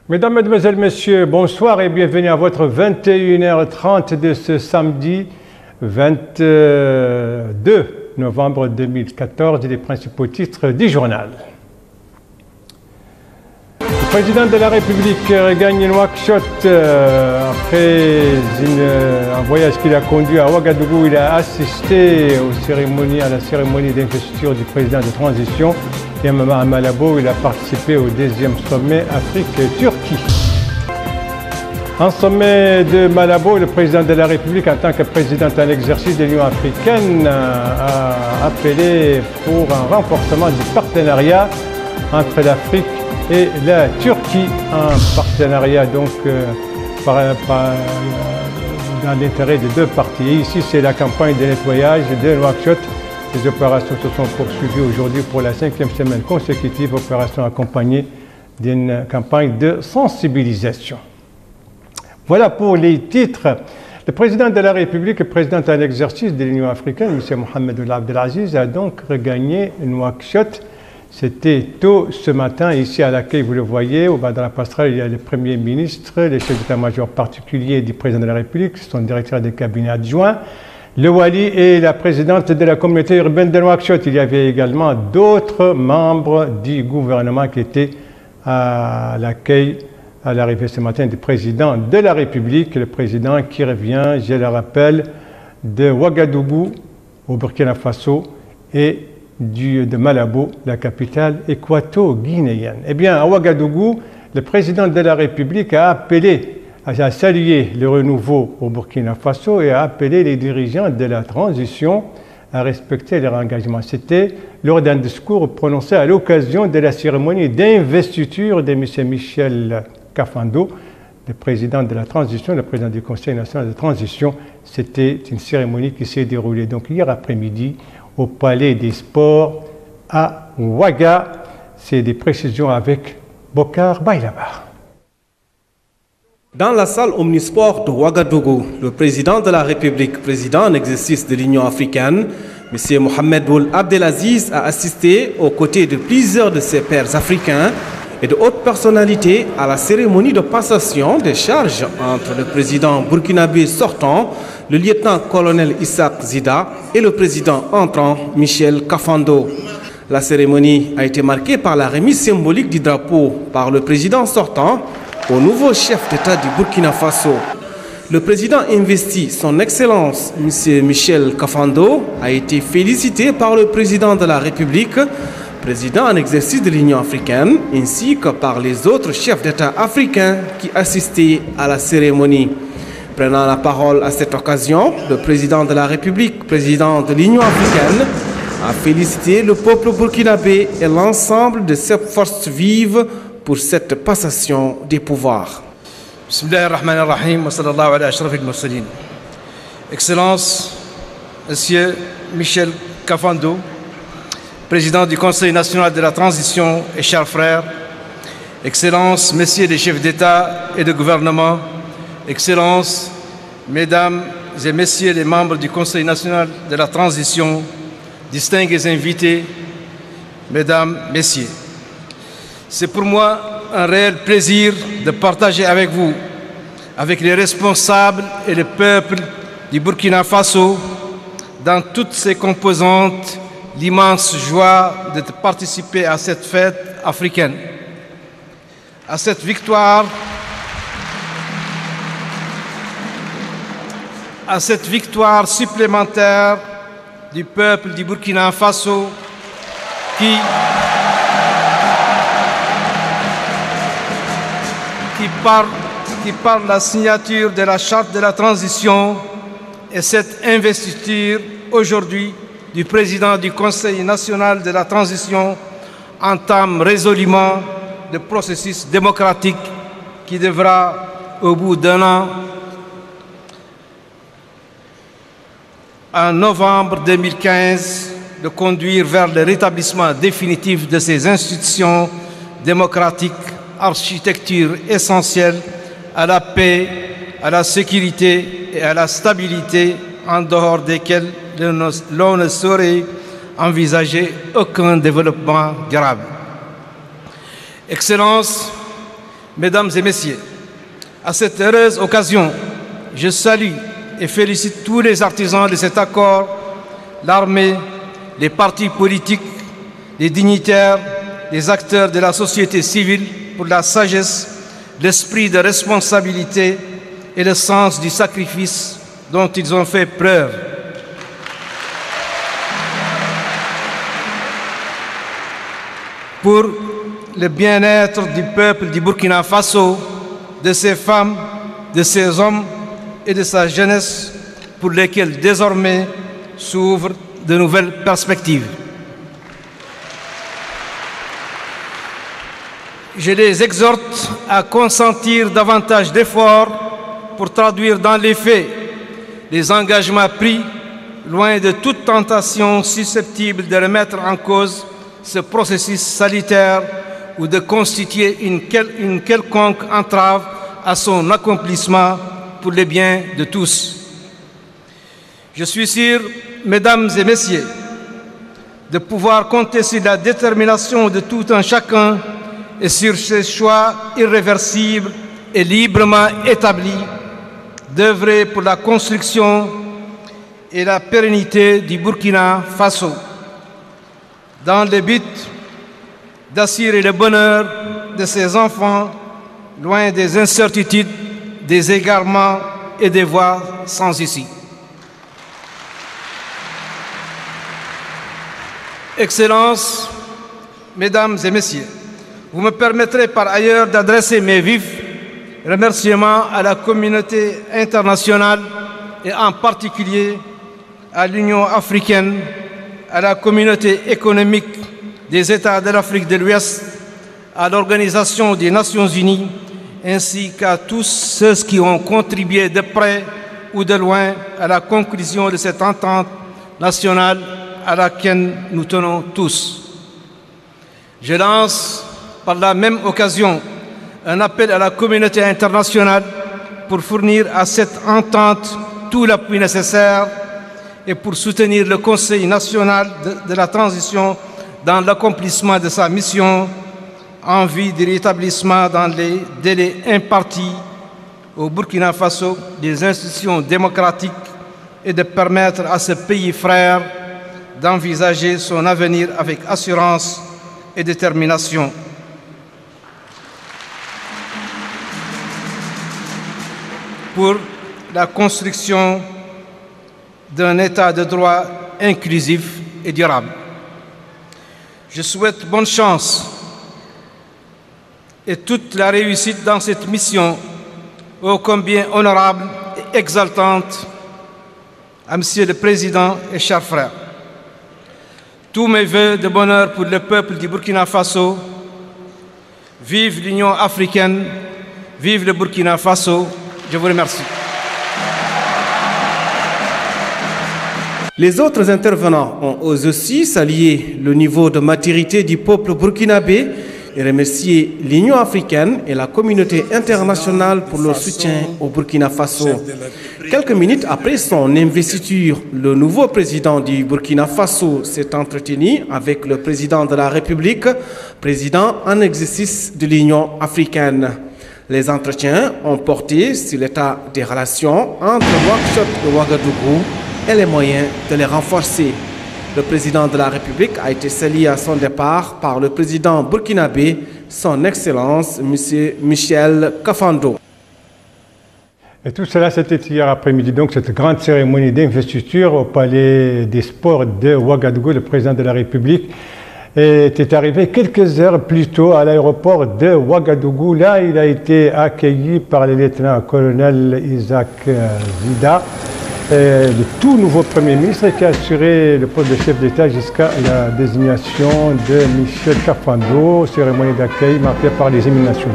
Mesdames, Mesdemoiselles, Messieurs, bonsoir et bienvenue à votre 21h30 de ce samedi 22 novembre 2014 et les principaux titres du journal. Le président de la République regagne Nouakchott après un voyage qu'il a conduit à Ouagadougou. Il a assisté à la cérémonie d'investiture du président de transition. Et à Malabo, il a participé au deuxième sommet Afrique-Turquie. En sommet de Malabo, le président de la République, en tant que président en exercice de l'Union africaine, a appelé pour un renforcement du partenariat entre l'Afrique et la Turquie, un partenariat donc dans l'intérêt des deux parties. Et ici, c'est la campagne de nettoyage de Nouakchott. Les opérations se sont poursuivies aujourd'hui pour la 5e semaine consécutive, opération accompagnée d'une campagne de sensibilisation. Voilà pour les titres. Le président de la République et président en exercice de l'Union africaine, M. Mohamed Ould Abdelaziz, a donc regagné Nouakchott. C'était tôt ce matin, ici à l'accueil, vous le voyez, dans la passerelle, il y a le Premier ministre, les chefs d'état-major particuliers du président de la République, son directeur de cabinet adjoint, le Wali et la présidente de la communauté urbaine de Nouakchott. Il y avait également d'autres membres du gouvernement qui étaient à l'accueil, à l'arrivée ce matin du président de la République, le président qui revient, je le rappelle, de Ouagadougou au Burkina Faso et de Malabo, la capitale équato-guinéenne. Eh bien, à Ouagadougou, le président de la République a salué le renouveau au Burkina Faso et a appelé les dirigeants de la transition à respecter leur engagement. C'était lors d'un discours prononcé à l'occasion de la cérémonie d'investiture de M. Michel Kafando, le président de la transition, le président du Conseil national de transition. C'était une cérémonie qui s'est déroulée donc hier après-midi au Palais des Sports à Ouaga. C'est des précisions avec Bokar Bailaba. Dans la salle Omnisport de Ouagadougou, le président de la République, président en exercice de l'Union africaine, M. Mohamed Ould Abdelaziz, a assisté aux côtés de plusieurs de ses pairs africains et de hautes personnalités à la cérémonie de passation des charges entre le président burkinabé sortant, le lieutenant-colonel Issaq Zida, et le président entrant, Michel Kafando. La cérémonie a été marquée par la remise symbolique du drapeau par le président sortant au nouveau chef d'État du Burkina Faso. Le président investi, son Excellence, M. Michel Kafando, a été félicité par le président de la République, président en exercice de l'Union africaine, ainsi que par les autres chefs d'État africains qui assistaient à la cérémonie. Prenant la parole à cette occasion, le président de la République, président de l'Union africaine, a félicité le peuple burkinabé et l'ensemble de ses forces vives pour cette passation des pouvoirs. Bismillahirrahmanirrahim wa sallallahu ala ashrafil mursalin. Excellence, Monsieur Michel Kafando, président du Conseil national de la transition et chers frères, Excellences, Messieurs les chefs d'État et de gouvernement, Excellences, Mesdames et Messieurs les membres du Conseil national de la transition, distingués invités, Mesdames, Messieurs. C'est pour moi un réel plaisir de partager avec vous, avec les responsables et le peuple du Burkina Faso, dans toutes ses composantes, l'immense joie de participer à cette fête africaine, à cette victoire supplémentaire du peuple du Burkina Faso qui par la signature de la charte de la transition et cette investiture aujourd'hui du président du Conseil national de la transition entame résolument le processus démocratique qui devra, au bout d'un an, en novembre 2015, de conduire vers le rétablissement définitif de ces institutions démocratiques, architecture essentielle à la paix, à la sécurité et à la stabilité, en dehors desquelles l'on ne saurait envisager aucun développement durable. Excellences, Mesdames et Messieurs, à cette heureuse occasion, je salue et félicite tous les artisans de cet accord, l'armée, les partis politiques, les dignitaires, les acteurs de la société civile pour la sagesse, l'esprit de responsabilité et le sens du sacrifice dont ils ont fait preuve. Pour le bien-être du peuple du Burkina Faso, de ses femmes, de ses hommes et de sa jeunesse, pour lesquels désormais s'ouvrent de nouvelles perspectives. Je les exhorte à consentir davantage d'efforts pour traduire dans les faits les engagements pris, loin de toute tentation susceptible de remettre en cause ce processus sanitaire ou de constituer une quelconque entrave à son accomplissement pour le bien de tous. Je suis sûr, Mesdames et Messieurs, de pouvoir compter sur la détermination de tout un chacun et sur ses choix irréversibles et librement établis d'œuvrer pour la construction et la pérennité du Burkina Faso, dans le but d'assurer le bonheur de ses enfants, loin des incertitudes, des égarements et des voies sans issue. Excellences, Mesdames et Messieurs, vous me permettrez par ailleurs d'adresser mes vifs remerciements à la communauté internationale et en particulier à l'Union africaine, à la communauté économique des États de l'Afrique de l'Ouest, à l'Organisation des Nations Unies, ainsi qu'à tous ceux qui ont contribué de près ou de loin à la conclusion de cette entente nationale à laquelle nous tenons tous. Je lance par la même occasion un appel à la communauté internationale pour fournir à cette entente tout l'appui nécessaire et pour soutenir le Conseil national de la transition dans l'accomplissement de sa mission en vue du rétablissement dans les délais impartis au Burkina Faso des institutions démocratiques et de permettre à ce pays frère d'envisager son avenir avec assurance et détermination. Pour la construction d'un État de droit inclusif et durable. Je souhaite bonne chance et toute la réussite dans cette mission ô combien honorable et exaltante à Monsieur le Président et chers frères. Tous mes vœux de bonheur pour le peuple du Burkina Faso. Vive l'Union africaine, vive le Burkina Faso. Je vous remercie. Les autres intervenants ont aussi salué le niveau de maturité du peuple burkinabé et remercié l'Union africaine et la communauté internationale pour leur soutien au Burkina Faso. Quelques minutes après son investiture, le nouveau président du Burkina Faso s'est entretenu avec le président de la République, président en exercice de l'Union africaine. Les entretiens ont porté sur l'état des relations entre Nouakchott et Ouagadougou et les moyens de les renforcer. Le président de la République a été salué à son départ par le président burkinabé, son Excellence, M. Michel Kafando. Et tout cela, c'était hier après-midi, donc cette grande cérémonie d'investiture au Palais des Sports de Ouagadougou. Le président de la République était arrivé quelques heures plus tôt à l'aéroport de Ouagadougou. Là, il a été accueilli par le lieutenant-colonel Isaac Zida, le tout nouveau Premier ministre qui a assuré le poste de chef d'État jusqu'à la désignation de Michel Kafando, cérémonie d'accueil marquée par les hymnes nationaux.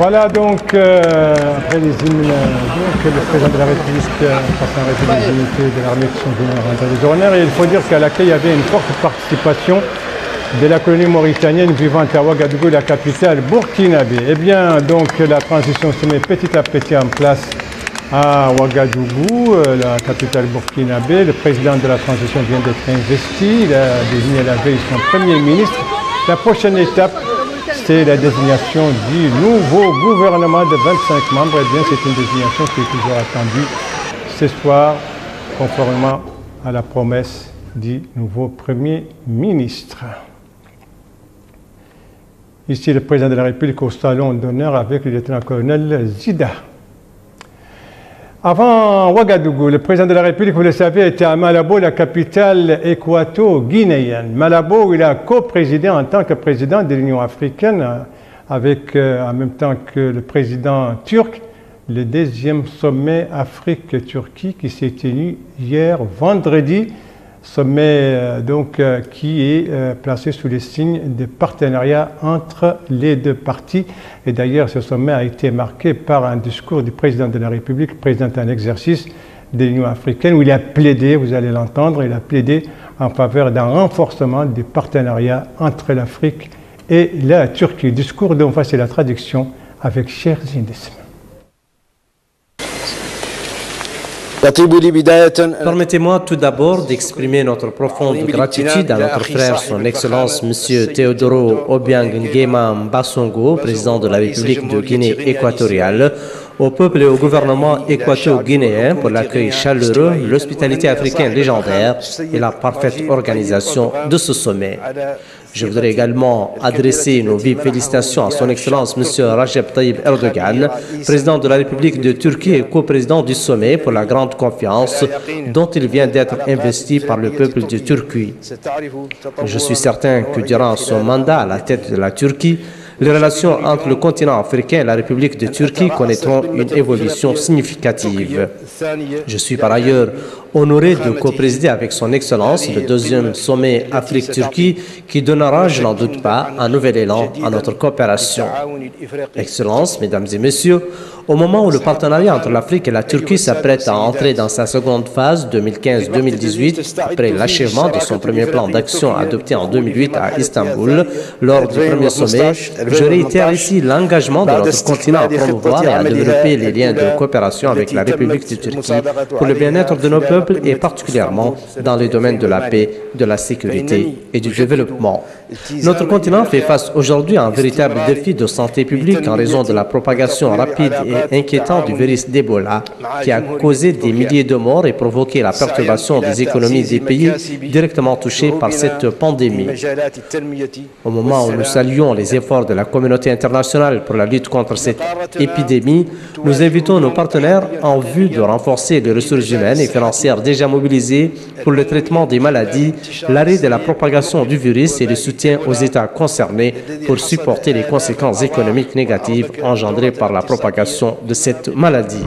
Voilà donc, après les hymnes, le président de la République, passant à les unités de l'armée qui sont venus rendre les honneurs. Et il faut dire qu'à laquelle il y avait une forte participation de la colonie mauritanienne vivant à Ouagadougou, la capitale burkinabé. Eh bien, donc, la transition se met petit à petit en place à Ouagadougou, la capitale burkinabé. Le président de la transition vient d'être investi. Il a désigné la veille son premier ministre. La prochaine étape, c'est la désignation du nouveau gouvernement de 25 membres. Eh bien, c'est une désignation qui est toujours attendue ce soir, conformément à la promesse du nouveau Premier ministre. Ici, le président de la République au salon d'honneur avec le lieutenant-colonel Zida. Avant Ouagadougou, le président de la République, vous le savez, était à Malabo, la capitale équato-guinéenne. Malabo, il a co-présidé en tant que président de l'Union africaine, avec en même temps que le président turc, le 2e sommet Afrique-Turquie qui s'est tenu hier vendredi. Sommet qui est placé sous les signes de partenariat entre les deux parties. Et d'ailleurs, ce sommet a été marqué par un discours du président de la République, président en exercice de l'Union africaine, où il a plaidé, vous allez l'entendre, il a plaidé en faveur d'un renforcement du partenariat entre l'Afrique et la Turquie. Discours dont voici la traduction avec Cher Zindisme. Permettez-moi tout d'abord d'exprimer notre profonde gratitude à notre frère, son Excellence M. Teodoro Obiang Nguema Mbassongo, président de la République de Guinée équatoriale, au peuple et au gouvernement équato-guinéen pour l'accueil chaleureux, l'hospitalité africaine légendaire et la parfaite organisation de ce sommet. Je voudrais également adresser nos vives félicitations à son Excellence M. Recep Tayyip Erdogan, président de la République de Turquie et coprésident du sommet, pour la grande confiance dont il vient d'être investi par le peuple de Turquie. Je suis certain que durant son mandat à la tête de la Turquie, les relations entre le continent africain et la République de Turquie connaîtront une évolution significative. Je suis par ailleurs honoré de coprésider avec son Excellence le 2e sommet Afrique-Turquie qui donnera, je n'en doute pas, un nouvel élan à notre coopération. Excellences, Mesdames et Messieurs, au moment où le partenariat entre l'Afrique et la Turquie s'apprête à entrer dans sa seconde phase 2015-2018, après l'achèvement de son premier plan d'action adopté en 2008 à Istanbul, lors du premier sommet, je réitère ici l'engagement de notre continent à promouvoir et à développer les liens de coopération avec la République de Turquie pour le bien-être de nos peuples et particulièrement dans les domaines de la paix, de la sécurité et du développement. Notre continent fait face aujourd'hui à un véritable défi de santé publique en raison de la propagation rapide et inquiétante du virus d'Ebola qui a causé des milliers de morts et provoqué la perturbation des économies des pays directement touchés par cette pandémie. Au moment où nous saluons les efforts de la communauté internationale pour la lutte contre cette épidémie, nous invitons nos partenaires en vue de renforcer les ressources humaines et financières déjà mobilisées pour le traitement des maladies, l'arrêt de la propagation du virus et le soutien aux États concernés pour supporter les conséquences économiques négatives engendrées par la propagation de cette maladie.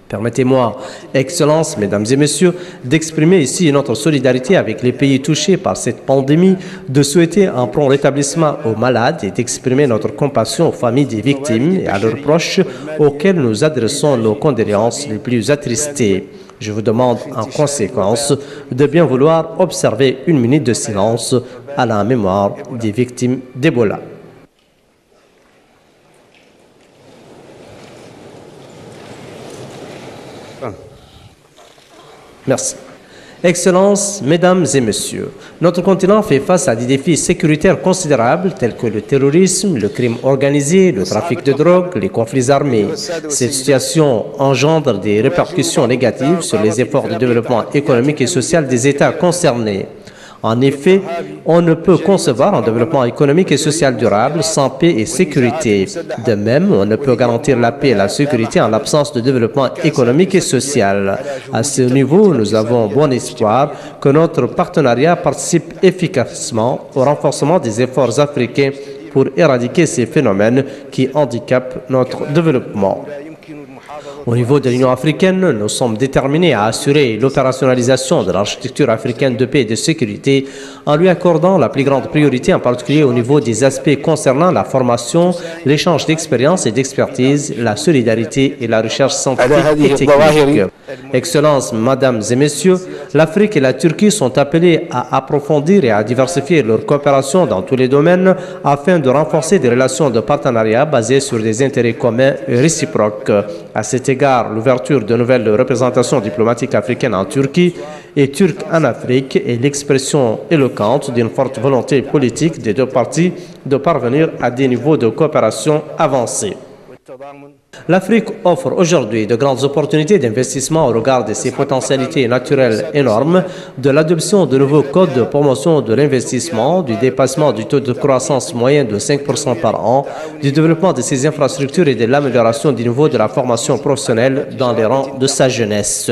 Permettez-moi, Excellences, Mesdames et Messieurs, d'exprimer ici notre solidarité avec les pays touchés par cette pandémie, de souhaiter un prompt rétablissement aux malades et d'exprimer notre compassion aux familles des victimes et à leurs proches auxquels nous adressons nos condoléances les plus attristées. Je vous demande en conséquence de bien vouloir observer une minute de silence à la mémoire des victimes d'Ebola. Merci. Excellences, Mesdames et Messieurs, notre continent fait face à des défis sécuritaires considérables tels que le terrorisme, le crime organisé, le trafic de drogue, les conflits armés. Cette situation engendre des répercussions négatives sur les efforts de développement économique et social des États concernés. En effet, on ne peut concevoir un développement économique et social durable sans paix et sécurité. De même, on ne peut garantir la paix et la sécurité en l'absence de développement économique et social. À ce niveau, nous avons bon espoir que notre partenariat participe efficacement au renforcement des efforts africains pour éradiquer ces phénomènes qui handicapent notre développement. Au niveau de l'Union africaine, nous sommes déterminés à assurer l'opérationnalisation de l'architecture africaine de paix et de sécurité en lui accordant la plus grande priorité, en particulier au niveau des aspects concernant la formation, l'échange d'expériences et d'expertise, la solidarité et la recherche scientifique et technique. Excellences, Mesdames et Messieurs, l'Afrique et la Turquie sont appelées à approfondir et à diversifier leur coopération dans tous les domaines afin de renforcer des relations de partenariat basées sur des intérêts communs et réciproques. À cet égard, l'ouverture de nouvelles représentations diplomatiques africaines en Turquie et turques en Afrique est l'expression éloquente d'une forte volonté politique des deux parties de parvenir à des niveaux de coopération avancés. L'Afrique offre aujourd'hui de grandes opportunités d'investissement au regard de ses potentialités naturelles énormes, de l'adoption de nouveaux codes de promotion de l'investissement, du dépassement du taux de croissance moyen de 5% par an, du développement de ses infrastructures et de l'amélioration du niveau de la formation professionnelle dans les rangs de sa jeunesse.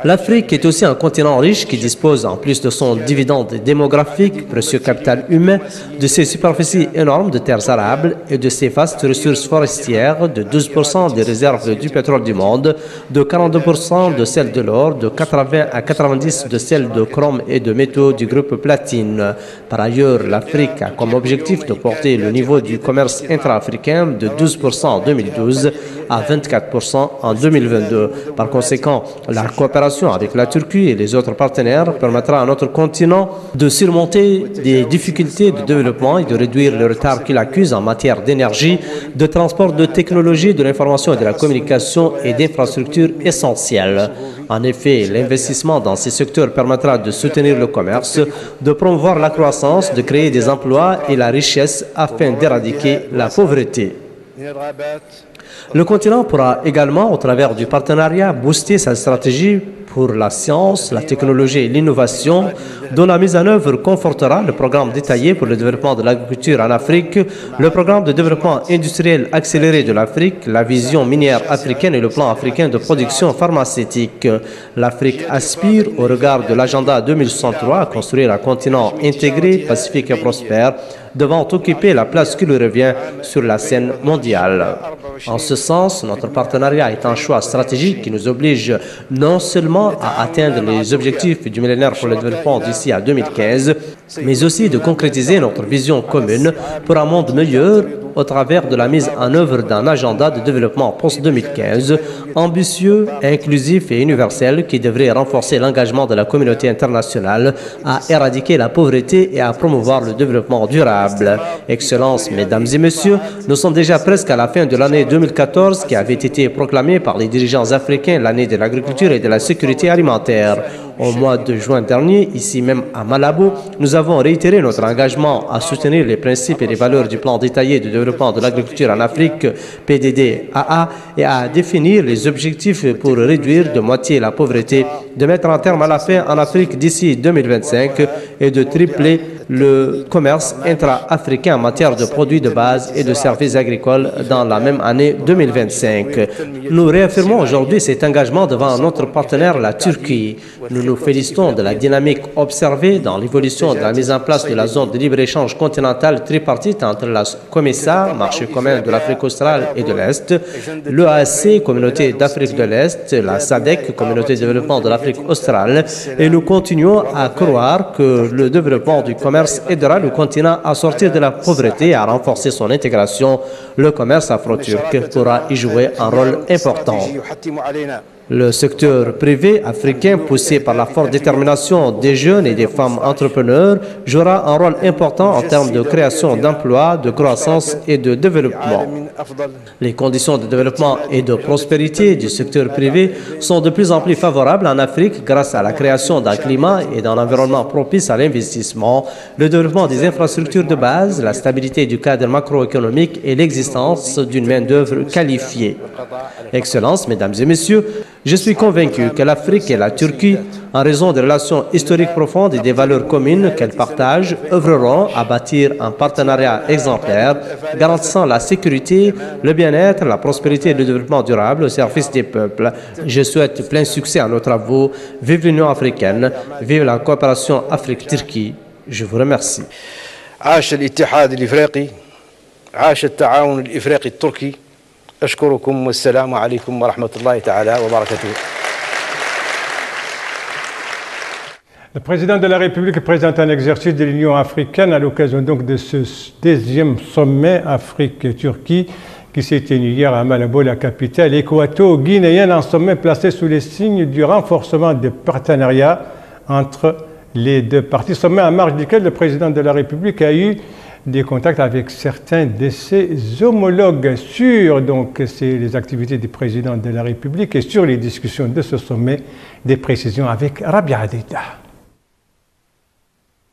L'Afrique est aussi un continent riche qui dispose, en plus de son dividende démographique, précieux capital humain, de ses superficies énormes de terres arables et de ses vastes ressources forestières, de 12% des réserves du pétrole du monde, de 42% de celles de l'or, de 80 à 90% de celles de chrome et de métaux du groupe platine. Par ailleurs, l'Afrique a comme objectif de porter le niveau du commerce intra-africain de 12% en 2012 à 24% en 2022. Par conséquent, la coopération avec la Turquie et les autres partenaires permettra à notre continent de surmonter des difficultés de développement et de réduire le retard qu'il accuse en matière d'énergie, de transport, de technologie, de l'information et de la communication et d'infrastructures essentielles. En effet, l'investissement dans ces secteurs permettra de soutenir le commerce, de promouvoir la croissance, de créer des emplois et la richesse afin d'éradiquer la pauvreté. Le continent pourra également, au travers du partenariat, booster sa stratégie pour la science, la technologie et l'innovation, dont la mise en œuvre confortera le programme détaillé pour le développement de l'agriculture en Afrique, le programme de développement industriel accéléré de l'Afrique, la vision minière africaine et le plan africain de production pharmaceutique. L'Afrique aspire, au regard de l'agenda 2063, à construire un continent intégré, pacifique et prospère, devant occuper la place qui lui revient sur la scène mondiale. En ce sens, notre partenariat est un choix stratégique qui nous oblige non seulement à atteindre les objectifs du millénaire pour le développement d'ici à 2015, mais aussi de concrétiser notre vision commune pour un monde meilleur au travers de la mise en œuvre d'un agenda de développement post-2015 ambitieux, inclusif et universel qui devrait renforcer l'engagement de la communauté internationale à éradiquer la pauvreté et à promouvoir le développement durable. Excellences, Mesdames et Messieurs, nous sommes déjà presque à la fin de l'année 2014 qui avait été proclamée par les dirigeants africains l'année de l'agriculture et de la sécurité alimentaire. Au mois de juin dernier, ici même à Malabo, nous avons réitéré notre engagement à soutenir les principes et les valeurs du plan détaillé de développement de l'agriculture en Afrique, PDD-AA, et à définir les objectifs pour réduire de moitié la pauvreté, de mettre un terme à la faim en Afrique d'ici 2025 et de tripler le commerce intra-africain en matière de produits de base et de services agricoles dans la même année 2025. Nous réaffirmons aujourd'hui cet engagement devant notre partenaire, la Turquie. Nous nous félicitons de la dynamique observée dans l'évolution de la mise en place de la zone de libre-échange continentale tripartite entre la COMESA, marché commun de l'Afrique australe et de l'Est, l'EAC, communauté d'Afrique de l'Est, la SADC, communauté de développement de l'Afrique australe, et nous continuons à croire que le développement du commerce aidera le continent à sortir de la pauvreté et à renforcer son intégration. Le commerce afro-turc pourra y jouer un rôle important. Le secteur privé africain, poussé par la forte détermination des jeunes et des femmes entrepreneurs, jouera un rôle important en termes de création d'emplois, de croissance et de développement. Les conditions de développement et de prospérité du secteur privé sont de plus en plus favorables en Afrique grâce à la création d'un climat et d'un environnement propice à l'investissement, le développement des infrastructures de base, la stabilité du cadre macroéconomique et l'existence d'une main-d'œuvre qualifiée. Excellences, Mesdames et Messieurs, je suis convaincu que l'Afrique et la Turquie, en raison des relations historiques profondes et des valeurs communes qu'elles partagent, œuvreront à bâtir un partenariat exemplaire, garantissant la sécurité, le bien-être, la prospérité et le développement durable au service des peuples. Je souhaite plein succès à nos travaux. Vive l'Union africaine, vive la coopération Afrique-Turquie. Je vous remercie. عاش الاتحاد الإفريقي، عاش التعاون الإفريقي التركي أشكركم والسلام عليكم ورحمة الله تعالى وبركاته. Le président de la République présente un exercice de l'Union africaine à l'occasion donc de ce deuxième sommet Afrique-Turquie qui s'est tenu hier à Malabo, la capitale équato-guinéenne, un sommet placé sous les signes du renforcement des partenariats entre les deux parties. Sommet en marge duquel le président de la République a eu des contacts avec certains de ses homologues sur donc, les activités du président de la République et sur les discussions de ce sommet, des précisions avec Rabia Adida.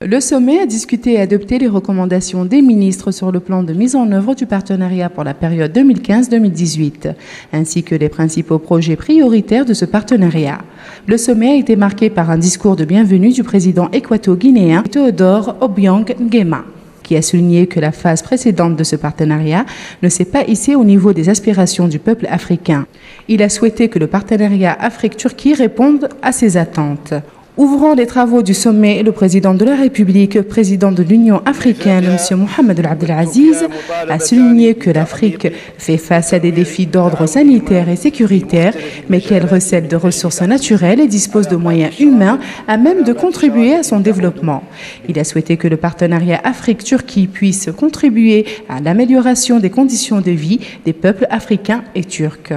Le sommet a discuté et adopté les recommandations des ministres sur le plan de mise en œuvre du partenariat pour la période 2015-2018, ainsi que les principaux projets prioritaires de ce partenariat. Le sommet a été marqué par un discours de bienvenue du président équato-guinéen Teodoro Obiang Nguema, qui a souligné que la phase précédente de ce partenariat ne s'est pas hissée au niveau des aspirations du peuple africain. Il a souhaité que le partenariat Afrique-Turquie réponde à ses attentes. Ouvrant les travaux du sommet, le président de la République, président de l'Union africaine, M. Mohamed Abdel Aziz, a souligné que l'Afrique fait face à des défis d'ordre sanitaire et sécuritaire, mais qu'elle recèle de ressources naturelles et dispose de moyens humains à même de contribuer à son développement. Il a souhaité que le partenariat Afrique-Turquie puisse contribuer à l'amélioration des conditions de vie des peuples africains et turcs.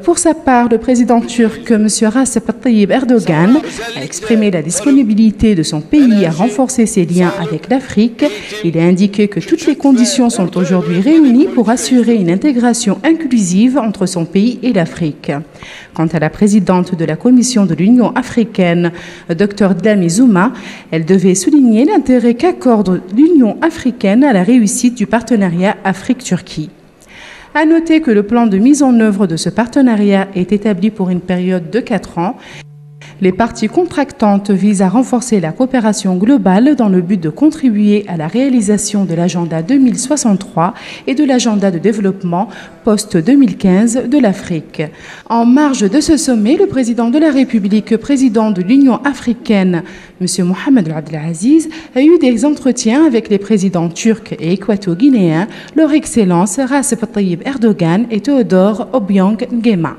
Pour sa part, le président turc, M. Recep Tayyip Erdogan, a exprimé la disponibilité de son pays à renforcer ses liens avec l'Afrique. Il a indiqué que toutes les conditions sont aujourd'hui réunies pour assurer une intégration inclusive entre son pays et l'Afrique. Quant à la présidente de la Commission de l'Union africaine, Dr Dlamini Zuma, elle devait souligner l'intérêt qu'accorde l'Union africaine à la réussite du partenariat Afrique-Turquie. À noter que le plan de mise en œuvre de ce partenariat est établi pour une période de 4 ans. Les parties contractantes visent à renforcer la coopération globale dans le but de contribuer à la réalisation de l'agenda 2063 et de l'agenda de développement post-2015 de l'Afrique. En marge de ce sommet, le président de la République, président de l'Union africaine, M. Mohamed Abdel Aziz, a eu des entretiens avec les présidents turcs et équato-guinéens, leur Excellence Recep Tayyip Erdogan et Teodoro Obiang Nguema.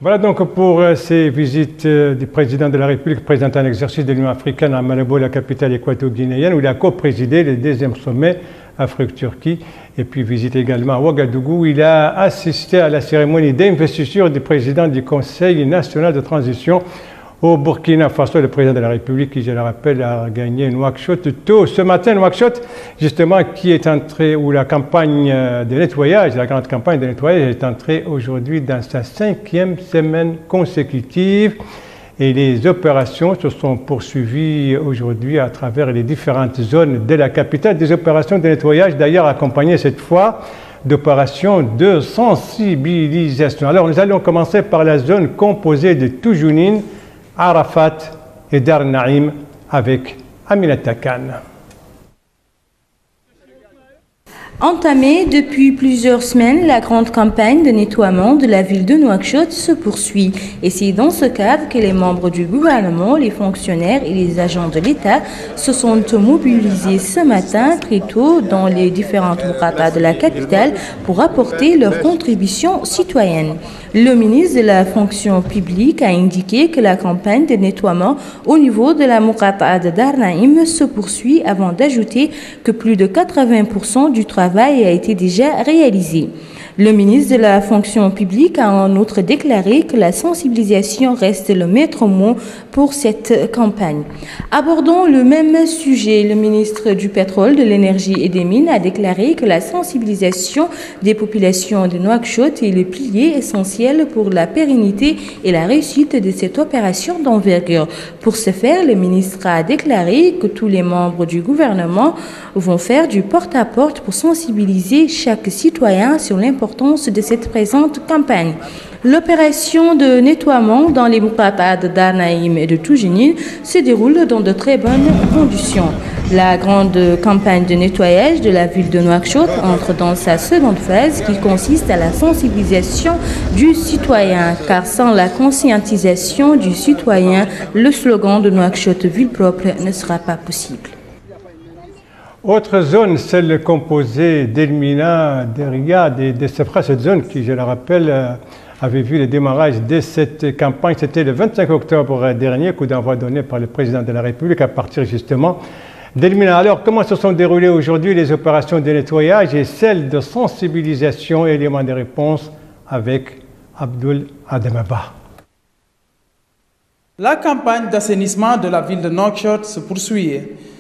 Voilà donc pour ces visites du président de la République présentant un exercice de l'Union africaine à Malabo, la capitale équato-guinéenne, où il a co-présidé le deuxième sommet Afrique-Turquie, et puis visite également à Ouagadougou, où il a assisté à la cérémonie d'investiture du président du Conseil national de transition au Burkina Faso, le président de la République, qui, je le rappelle, a gagné Nouakchott tôt ce matin. Nouakchott, justement, qui est entré, où la campagne de nettoyage, la grande campagne de nettoyage est entrée aujourd'hui dans sa 5e semaine consécutive. Et les opérations se sont poursuivies aujourd'hui à travers les différentes zones de la capitale. Des opérations de nettoyage, d'ailleurs, accompagnées cette fois d'opérations de sensibilisation. Alors, nous allons commencer par la zone composée de Toujounine, Arafat et Dar Naïm avec Aminata Khan. Entamée depuis plusieurs semaines, la grande campagne de nettoiement de la ville de Nouakchott se poursuit. Et c'est dans ce cadre que les membres du gouvernement, les fonctionnaires et les agents de l'État se sont mobilisés ce matin très tôt dans les différentes mouqatas de la capitale pour apporter leur contribution citoyenne. Le ministre de la fonction publique a indiqué que la campagne de nettoiement au niveau de la mouqata de Dar Naïm se poursuit avant d'ajouter que plus de 80% du travail a été déjà réalisé. Le ministre de la fonction publique a en outre déclaré que la sensibilisation reste le maître mot pour cette campagne. Abordons le même sujet. Le ministre du pétrole, de l'énergie et des mines a déclaré que la sensibilisation des populations de Nouakchott est le pilier essentiel pour la pérennité et la réussite de cette opération d'envergure. Pour ce faire, le ministre a déclaré que tous les membres du gouvernement vont faire du porte-à-porte pour sensibiliser chaque citoyen sur l'importance de cette présente campagne. L'opération de nettoiement dans les mouqatas de Dar Naïm et de Toujounine se déroule dans de très bonnes conditions. La grande campagne de nettoyage de la ville de Nouakchott entre dans sa seconde phase qui consiste à la sensibilisation du citoyen, car sans la conscientisation du citoyen, le slogan de Nouakchott ville propre ne sera pas possible. Autre zone, celle composée d'Elmina, de Riyad et de Safra, cette zone qui, je le rappelle, avait vu le démarrage de cette campagne. C'était le 25 octobre dernier, coup d'envoi donné par le président de la République à partir justement d'Elmina. Alors, comment se sont déroulées aujourd'hui les opérations de nettoyage et celles de sensibilisation et éléments de réponse avec Abdul Adamaba? La campagne d'assainissement de la ville de Nouakchott se poursuit.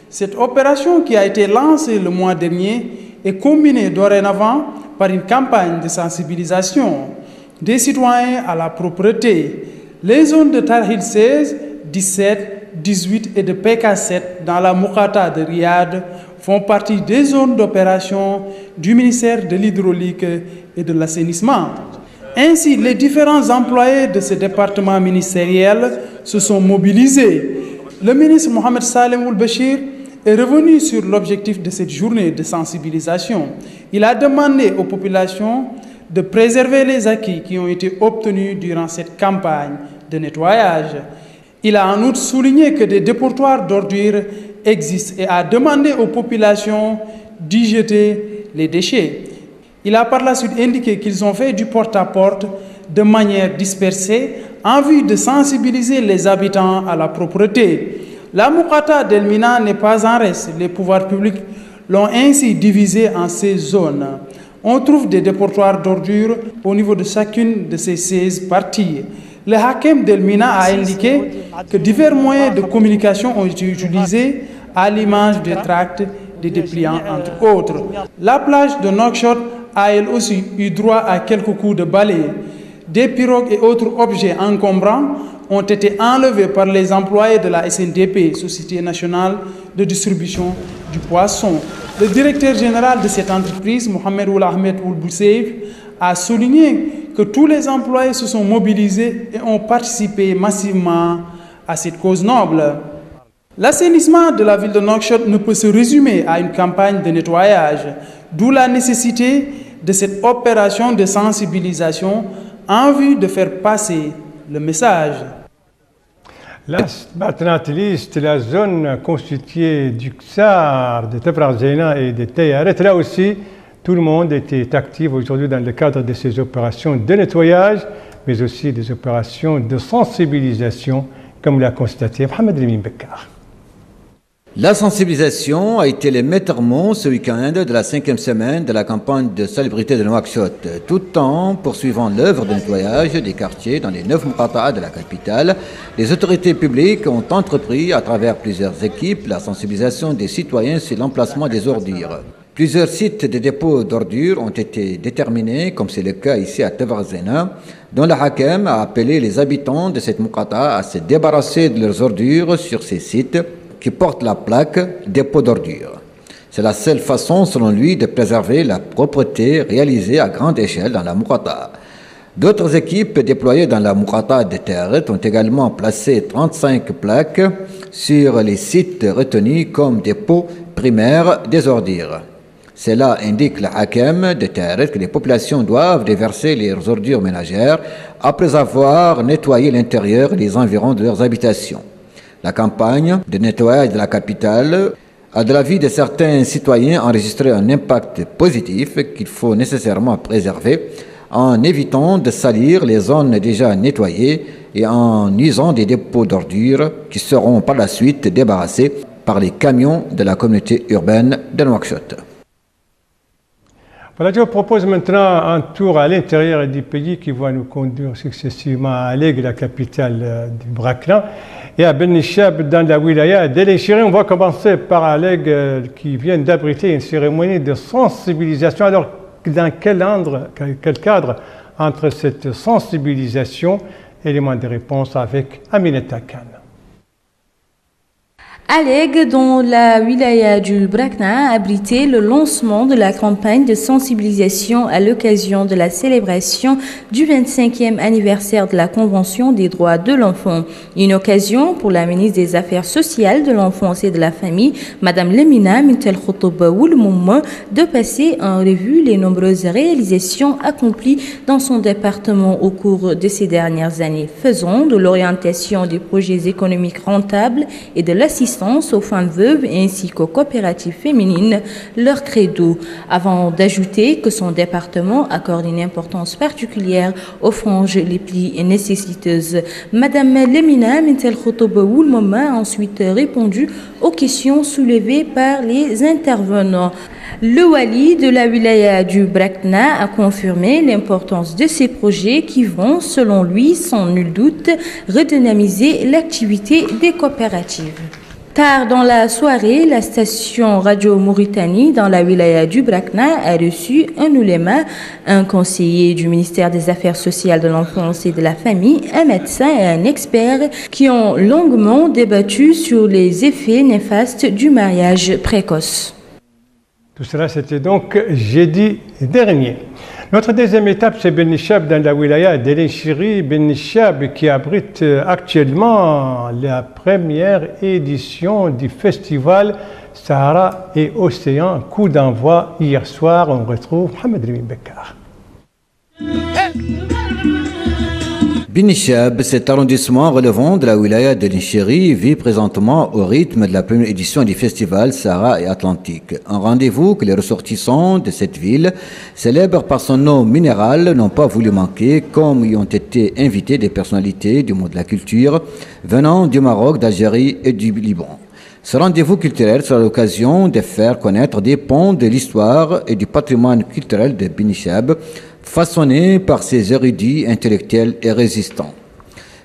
Cette opération qui a été lancée le mois dernier est combinée dorénavant par une campagne de sensibilisation des citoyens à la propreté. Les zones de Tarhil 16, 17, 18 et de PK7 dans la Moukata de Riyad font partie des zones d'opération du ministère de l'Hydraulique et de l'Assainissement. Ainsi, les différents employés de ce département ministériel se sont mobilisés. Le ministre Mohamed Salem Oul-Bachir est revenu sur l'objectif de cette journée de sensibilisation. Il a demandé aux populations de préserver les acquis qui ont été obtenus durant cette campagne de nettoyage. Il a en outre souligné que des dépotoirs d'ordures existent et a demandé aux populations d'y jeter les déchets. Il a par la suite indiqué qu'ils ont fait du porte-à-porte de manière dispersée en vue de sensibiliser les habitants à la propreté. La Moukata d'Elmina n'est pas en reste. Les pouvoirs publics l'ont ainsi divisée en 16 zones. On trouve des dépotoirs d'ordures au niveau de chacune de ces 16 parties. Le Hakem d'Elmina a indiqué que divers moyens de communication ont été utilisés à l'image des tracts, des dépliants, entre autres. La plage de Nouakchott a elle aussi eu droit à quelques coups de balai. Des pirogues et autres objets encombrants ont été enlevés par les employés de la SNDP, Société nationale de distribution du poisson. Le directeur général de cette entreprise, Mohamed Ould Ahmed Ould Bousseif, a souligné que tous les employés se sont mobilisés et ont participé massivement à cette cause noble. L'assainissement de la ville de Nouakchott ne peut se résumer à une campagne de nettoyage, d'où la nécessité de cette opération de sensibilisation en vue de faire passer le message. Last but not least, la zone constituée du Ksar, de Tebrazena et de Tayaret, là aussi, tout le monde était actif aujourd'hui dans le cadre de ces opérations de nettoyage, mais aussi des opérations de sensibilisation, comme l'a constaté Mohamed Lemine Bekkar. La sensibilisation a été le maître mot ce week-end de la 5e semaine de la campagne de salubrité de Nouakchott, tout en poursuivant l'œuvre de nettoyage des quartiers dans les 9 Moukata'a de la capitale. Les autorités publiques ont entrepris, à travers plusieurs équipes, la sensibilisation des citoyens sur l'emplacement des ordures. Plusieurs sites de dépôt d'ordures ont été déterminés, comme c'est le cas ici à Tebrazena, dont le Hakem a appelé les habitants de cette Moukata'a à se débarrasser de leurs ordures sur ces sites qui portent la plaque dépôt d'ordures. C'est la seule façon, selon lui, de préserver la propreté réalisée à grande échelle dans la Moukata'a. D'autres équipes déployées dans la Moukata'a de Tayaret ont également placé 35 plaques sur les sites retenus comme dépôts primaires des ordures. Cela indique le Hakem de Tayaret que les populations doivent déverser les ordures ménagères après avoir nettoyé l'intérieur et les environs de leurs habitations. La campagne de nettoyage de la capitale a, de l'avis de certains citoyens, enregistré un impact positif qu'il faut nécessairement préserver en évitant de salir les zones déjà nettoyées et en usant des dépôts d'ordures qui seront par la suite débarrassés par les camions de la communauté urbaine de Nouakchott. Voilà, je vous propose maintenant un tour à l'intérieur du pays qui va nous conduire successivement à Alleg, la capitale du Brakna, et à Ben Nishab dans la wilaya d'El Chiri. On va commencer par Alleg qui vient d'abriter une cérémonie de sensibilisation. Alors, dans quel cadre entre cette sensibilisation et élément de réponse avec Aminata Khan? Alleg, dont la wilaya du Brakna a abrité le lancement de la campagne de sensibilisation à l'occasion de la célébration du 25e anniversaire de la Convention des droits de l'enfant. Une occasion pour la ministre des Affaires sociales, de l'enfance et de la famille, Madame Lemina Mintel Khoutoba Ould Mouma, de passer en revue les nombreuses réalisations accomplies dans son département au cours de ces dernières années, faisant de l'orientation des projets économiques rentables et de l'assistance reconnaissance aux femmes veuves ainsi qu'aux coopératives féminines leur credo, avant d'ajouter que son département accorde une importance particulière aux franges les plus nécessiteuses. Madame Lemina Mintel Khotoba Woulmama a ensuite répondu aux questions soulevées par les intervenants. Le wali de la wilaya du Brakna a confirmé l'importance de ces projets qui vont, selon lui, sans nul doute, redynamiser l'activité des coopératives. Tard dans la soirée, la station Radio Mauritanie dans la wilaya du Brakna a reçu un ouléma, un conseiller du ministère des Affaires sociales de l'enfance et de la famille, un médecin et un expert qui ont longuement débattu sur les effets néfastes du mariage précoce. Tout cela, c'était donc jeudi dernier. Notre deuxième étape, c'est Ben Nishab dans la wilaya de l'Enchiri, Ben Nishab qui abrite actuellement la première édition du festival Sahara et Océan. Coup d'envoi hier soir, on retrouve Mohamed Rimi Bekar. Ben Nishab, cet arrondissement relevant de la wilaya de l'Enchiri, vit présentement au rythme de la première édition du festival Sahara et Atlantique. Un rendez-vous que les ressortissants de cette ville, célèbres par son nom minéral, n'ont pas voulu manquer, comme y ont été invités des personnalités du monde de la culture venant du Maroc, d'Algérie et du Liban. Ce rendez-vous culturel sera l'occasion de faire connaître des ponts de l'histoire et du patrimoine culturel de Ben Nishab, façonné par ses érudits intellectuels et résistants.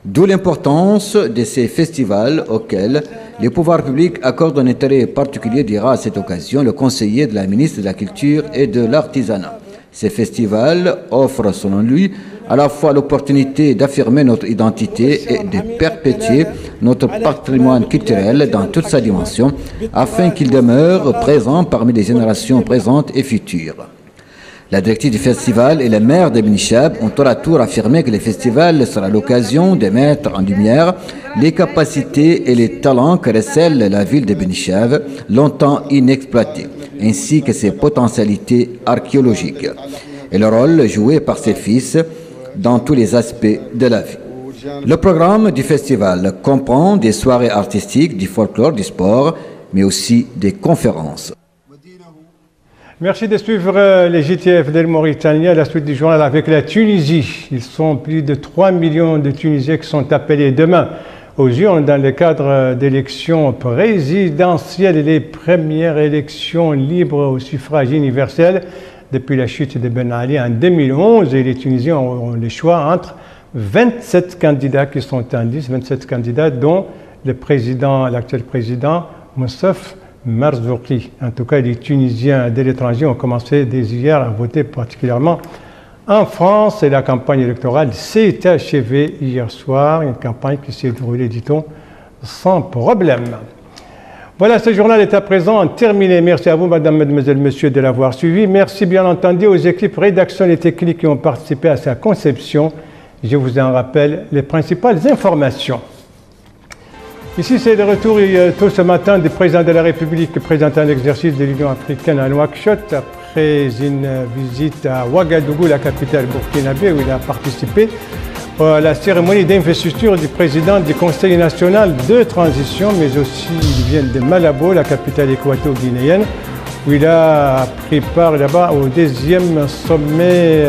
D'où l'importance de ces festivals auxquels les pouvoirs publics accordent un intérêt particulier, dira à cette occasion le conseiller de la ministre de la Culture et de l'Artisanat. Ces festivals offrent, selon lui, à la fois l'opportunité d'affirmer notre identité et de perpétuer notre patrimoine culturel dans toute sa dimension, afin qu'il demeure présent parmi les générations présentes et futures. La directrice du festival et le maire de Ben Nishab ont tour à tour affirmé que le festival sera l'occasion de mettre en lumière les capacités et les talents que recèle la ville de Ben Nishab, longtemps inexploitée, ainsi que ses potentialités archéologiques, et le rôle joué par ses fils dans tous les aspects de la vie. Le programme du festival comprend des soirées artistiques, du folklore, du sport, mais aussi des conférences. Merci de suivre les JTF de Mauritanie à la suite du journal avec la Tunisie. Ils sont plus de 3 millions de Tunisiens qui sont appelés demain aux urnes dans le cadre d'élections présidentielles et les premières élections libres au suffrage universel depuis la chute de Ben Ali en 2011. Et les Tunisiens ont le choix entre 27 candidats qui sont en liste, 27 candidats dont l'actuel président Moussaf Marzouki. En tout cas, les Tunisiens de l'étranger ont commencé dès hier à voter particulièrement en France et la campagne électorale s'est achevée hier soir, une campagne qui s'est déroulée, dit-on, sans problème. Voilà, ce journal est à présent terminé. Merci à vous, madame, mademoiselle, monsieur, de l'avoir suivi. Merci bien entendu aux équipes rédaction et techniques qui ont participé à sa conception. Je vous en rappelle les principales informations. Ici, c'est le retour tôt ce matin du président de la République présentant l'exercice de l'Union africaine à Nouakchott après une visite à Ouagadougou, la capitale burkinabé, où il a participé à la cérémonie d'investiture du président du Conseil national de transition, mais aussi il vient de Malabo, la capitale équato-guinéenne, où il a pris part là-bas au deuxième sommet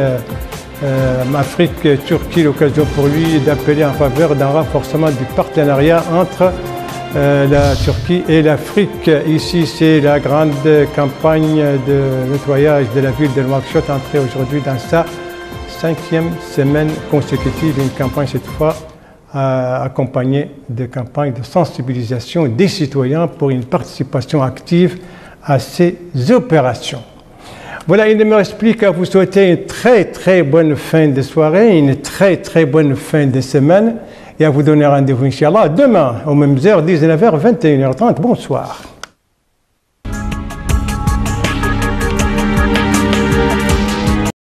Afrique-Turquie, l'occasion pour lui d'appeler en faveur d'un renforcement du partenariat entre la Turquie et l'Afrique. Ici, c'est la grande campagne de nettoyage de la ville de Nouakchott, entrée aujourd'hui dans sa 5e semaine consécutive, une campagne cette fois accompagnée de campagnes de sensibilisation des citoyens pour une participation active à ces opérations. Voilà, il ne me reste plus qu'à vous souhaiter une très bonne fin de soirée, une très bonne fin de semaine et à vous donner rendez-vous, Inch'Allah, demain, aux mêmes heures, 19h, 21h30. Bonsoir.